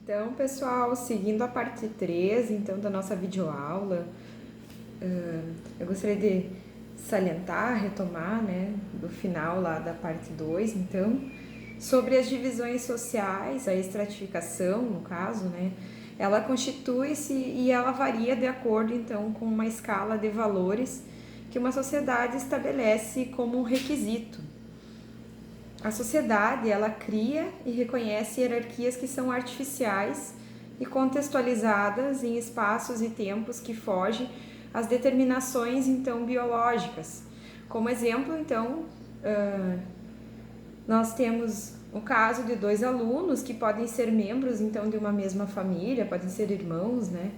Então, pessoal, seguindo a parte 3, então, da nossa videoaula, eu gostaria de salientar, retomar, né, do final lá da parte 2, então, sobre as divisões sociais, a estratificação, no caso, né, ela constitui-se e ela varia de acordo, então, com uma escala de valores que uma sociedade estabelece como um requisito. A sociedade, ela cria e reconhece hierarquias que são artificiais e contextualizadas em espaços e tempos que fogem às determinações, então, biológicas. Como exemplo, então, nós temos o caso de dois alunos que podem ser membros, então, de uma mesma família, podem ser irmãos, né?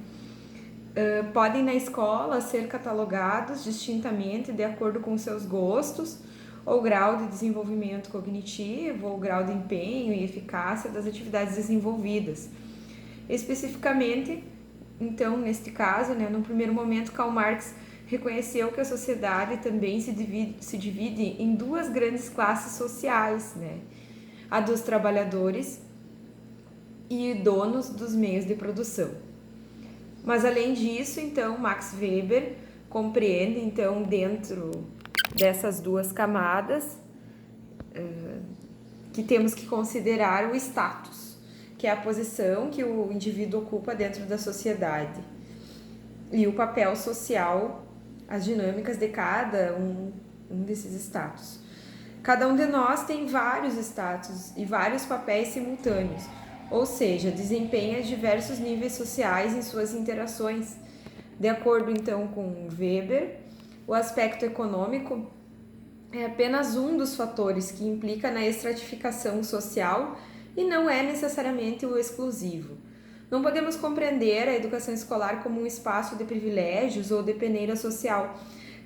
Podem na escola ser catalogados distintamente de acordo com seus gostos, ou grau de desenvolvimento cognitivo, ou grau de empenho e eficácia das atividades desenvolvidas. Especificamente, então, neste caso, né, no primeiro momento, Karl Marx reconheceu que a sociedade também se divide em duas grandes classes sociais, né? A dos trabalhadores e donos dos meios de produção. Mas além disso, então, Max Weber compreende, então, dentro dessas duas camadas, que temos que considerar o status, que é a posição que o indivíduo ocupa dentro da sociedade, e o papel social, as dinâmicas de cada um desses status. Cada um de nós tem vários status e vários papéis simultâneos, ou seja, desempenha diversos níveis sociais em suas interações. De acordo, então, com Weber, o aspecto econômico é apenas um dos fatores que implica na estratificação social e não é necessariamente o exclusivo. Não podemos compreender a educação escolar como um espaço de privilégios ou de peneira social.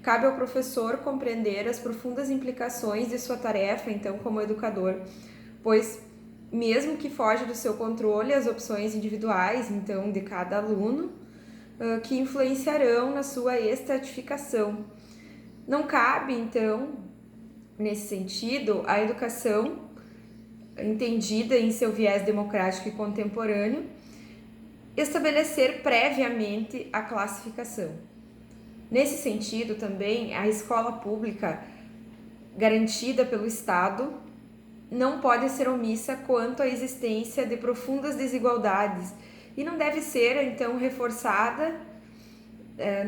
Cabe ao professor compreender as profundas implicações de sua tarefa, então, como educador, pois, mesmo que foge do seu controle, as opções individuais, então, de cada aluno, que influenciarão na sua estratificação. Não cabe, então, nesse sentido, a educação, entendida em seu viés democrático e contemporâneo, estabelecer previamente a classificação. Nesse sentido, também, a escola pública garantida pelo Estado não pode ser omissa quanto à existência de profundas desigualdades e não deve ser, então, reforçada,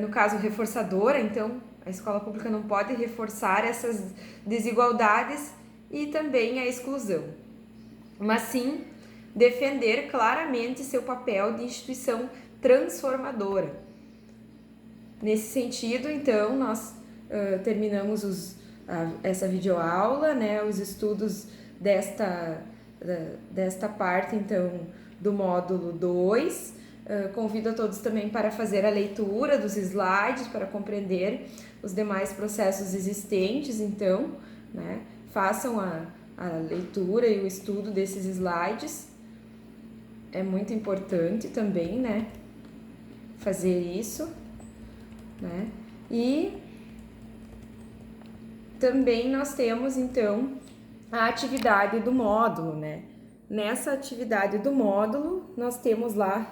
no caso, reforçadora, então, a escola pública não pode reforçar essas desigualdades e também a exclusão, mas sim defender claramente seu papel de instituição transformadora. Nesse sentido, então, nós terminamos essa videoaula, né, os estudos desta parte, então, do módulo 2. Convido a todos também para fazer a leitura dos slides, para compreender os demais processos existentes, então, né, façam a leitura e o estudo desses slides. É muito importante também, né, fazer isso, né, e também nós temos, então, a atividade do módulo, né. Nessa atividade do módulo, nós temos lá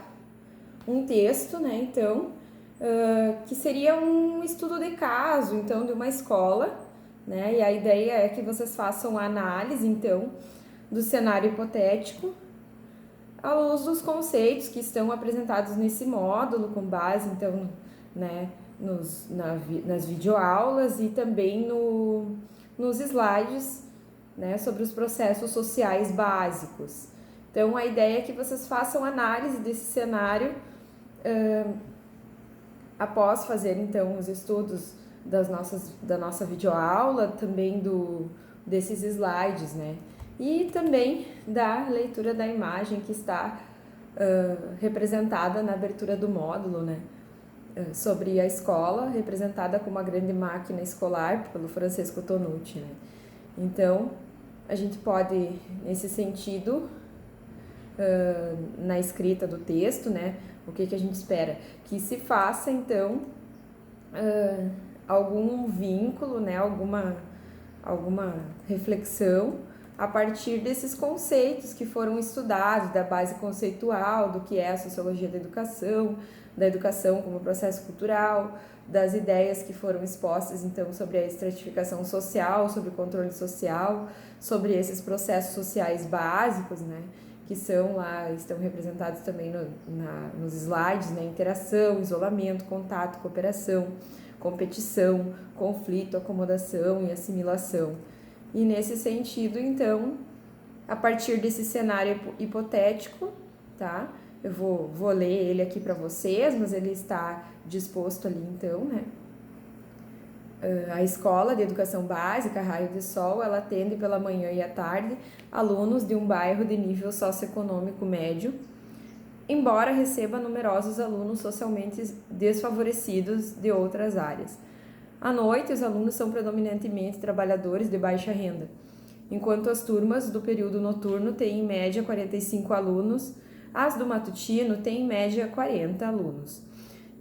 um texto, né, então, que seria um estudo de caso, então, de uma escola, né, e a ideia é que vocês façam a análise, então, do cenário hipotético, à luz dos conceitos que estão apresentados nesse módulo, com base, então, né, nas videoaulas e também nos slides, né, sobre os processos sociais básicos. Então, a ideia é que vocês façam análise desse cenário após fazer, então, os estudos da nossa videoaula, também desses slides, né? E também da leitura da imagem que está representada na abertura do módulo, né? Sobre a escola, representada como uma grande máquina escolar pelo Francesco Tonucci, né? Então, a gente pode, nesse sentido, na escrita do texto, né, o que a gente espera? Que se faça, então, algum vínculo, né, alguma reflexão a partir desses conceitos que foram estudados, da base conceitual, do que é a sociologia da educação como processo cultural, das ideias que foram expostas, então, sobre a estratificação social, sobre o controle social, sobre esses processos sociais básicos, né, que são lá, estão representados também nos slides, né, interação, isolamento, contato, cooperação, competição, conflito, acomodação e assimilação. E nesse sentido, então, a partir desse cenário hipotético, tá? Eu vou ler ele aqui para vocês, mas ele está disposto ali então, né? A Escola de Educação Básica, Raio de Sol, ela atende pela manhã e à tarde alunos de um bairro de nível socioeconômico médio, embora receba numerosos alunos socialmente desfavorecidos de outras áreas. À noite, os alunos são predominantemente trabalhadores de baixa renda, enquanto as turmas do período noturno têm em média 45 alunos, as do matutino têm em média 40 alunos,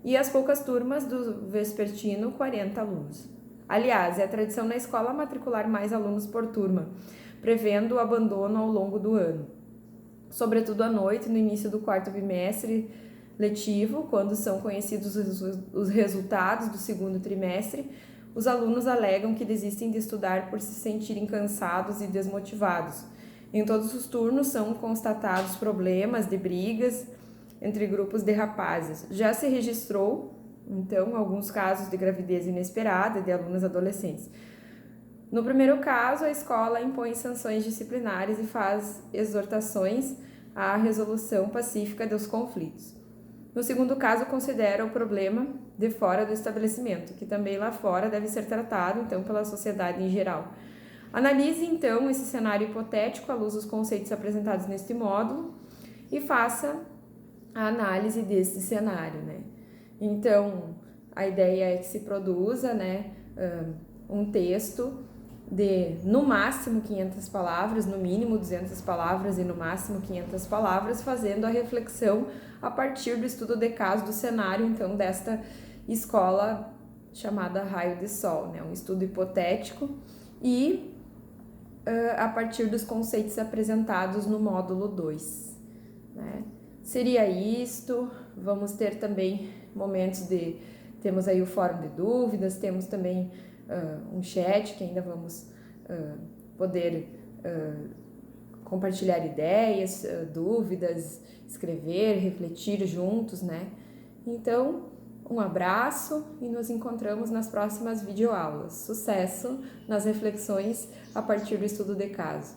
e as poucas turmas do vespertino 40 alunos. Aliás, é a tradição na escola matricular mais alunos por turma, prevendo o abandono ao longo do ano. Sobretudo à noite, no início do quarto bimestre letivo, quando são conhecidos os resultados do segundo trimestre, os alunos alegam que desistem de estudar por se sentirem cansados e desmotivados. Em todos os turnos são constatados problemas de brigas entre grupos de rapazes. Já se registrou, então, alguns casos de gravidez inesperada de alunos adolescentes. No primeiro caso, a escola impõe sanções disciplinares e faz exortações à resolução pacífica dos conflitos. No segundo caso, considera o problema de fora do estabelecimento, que também lá fora deve ser tratado, então, pela sociedade em geral. Analise, então, esse cenário hipotético à luz dos conceitos apresentados neste módulo e faça a análise desse cenário, né? Então, a ideia é que se produza, né, um texto de, no máximo, 500 palavras, no mínimo 200 palavras e no máximo 500 palavras, fazendo a reflexão a partir do estudo de caso do cenário, então, desta escola chamada Raio de Sol, né? Um estudo hipotético e a partir dos conceitos apresentados no módulo 2, né? Seria isto. Vamos ter também momentos temos aí o fórum de dúvidas, temos também um chat que ainda vamos poder compartilhar ideias, dúvidas, escrever, refletir juntos, né? Então, um abraço e nos encontramos nas próximas videoaulas. Sucesso nas reflexões a partir do estudo de caso.